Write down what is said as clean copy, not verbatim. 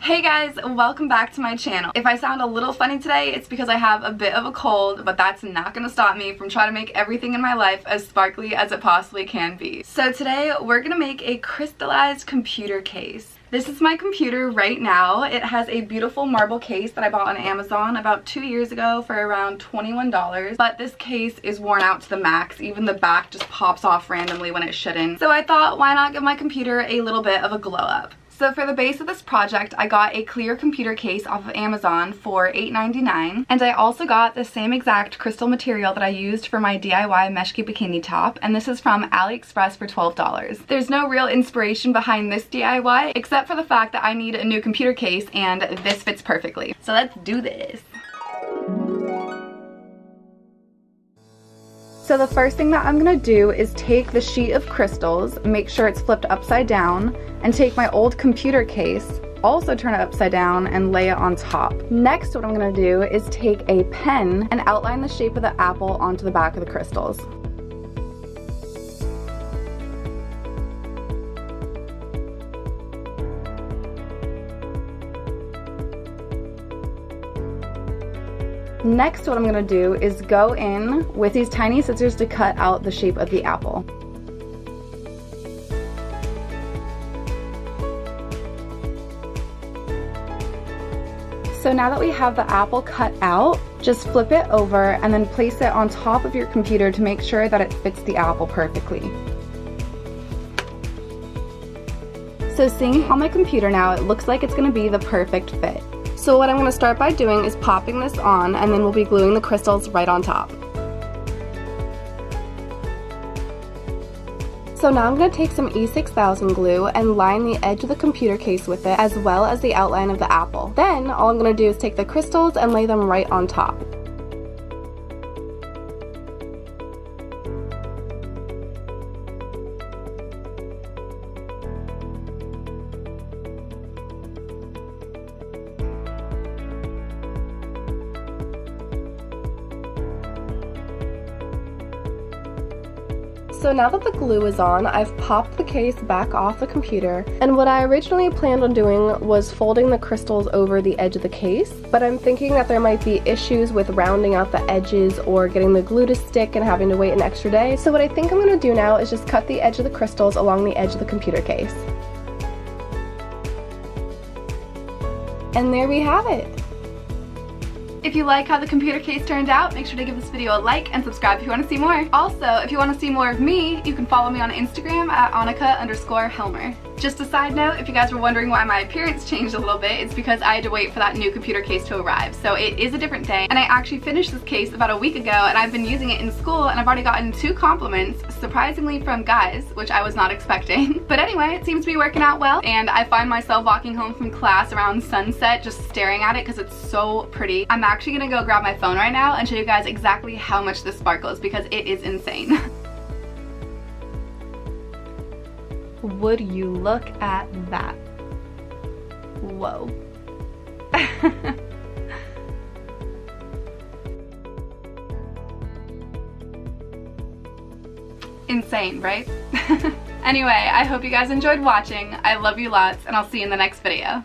Hey guys, welcome back to my channel. If I sound a little funny today, it's because I have a bit of a cold, but that's not gonna stop me from trying to make everything in my life as sparkly as it possibly can be. So today, we're gonna make a crystallized computer case. This is my computer right now. It has a beautiful marble case that I bought on Amazon about 2 years ago for around $21, but this case is worn out to the max. Even the back just pops off randomly when it shouldn't. So I thought, why not give my computer a little bit of a glow up? So for the base of this project, I got a clear computer case off of Amazon for $8.99, and I also got the same exact crystal material that I used for my DIY meshki bikini top, and this is from AliExpress for $12. There's no real inspiration behind this DIY, except for the fact that I need a new computer case, and this fits perfectly. So let's do this. So the first thing that I'm gonna do is take the sheet of crystals, make sure it's flipped upside down, and take my old computer case, also turn it upside down, and lay it on top. Next, what I'm gonna do is take a pen and outline the shape of the apple onto the back of the crystals. Next, what I'm going to do is go in with these tiny scissors to cut out the shape of the apple. So now that we have the apple cut out, just flip it over and then place it on top of your computer to make sure that it fits the apple perfectly. So seeing on my computer now, it looks like it's going to be the perfect fit. So what I'm going to start by doing is popping this on, and then we'll be gluing the crystals right on top. So now I'm going to take some E6000 glue and line the edge of the computer case with it, as well as the outline of the apple. Then all I'm going to do is take the crystals and lay them right on top. So now that the glue is on, I've popped the case back off the computer, and what I originally planned on doing was folding the crystals over the edge of the case, but I'm thinking that there might be issues with rounding out the edges or getting the glue to stick and having to wait an extra day. So what I think I'm going to do now is just cut the edge of the crystals along the edge of the computer case. And there we have it! If you like how the computer case turned out, make sure to give this video a like and subscribe if you want to see more. Also, if you want to see more of me, you can follow me on Instagram at Annika_Helmer. Just a side note, if you guys were wondering why my appearance changed a little bit, it's because I had to wait for that new computer case to arrive. So it is a different day, and I actually finished this case about a week ago, and I've been using it in school, and I've already gotten 2 compliments, surprisingly from guys, which I was not expecting. But anyway, it seems to be working out well, and I find myself walking home from class around sunset just staring at it because it's so pretty. I'm actually gonna go grab my phone right now and show you guys exactly how much this sparkles because it is insane. Would you look at that? Whoa. Insane, right? Anyway, I hope you guys enjoyed watching. I love you lots, and I'll see you in the next video.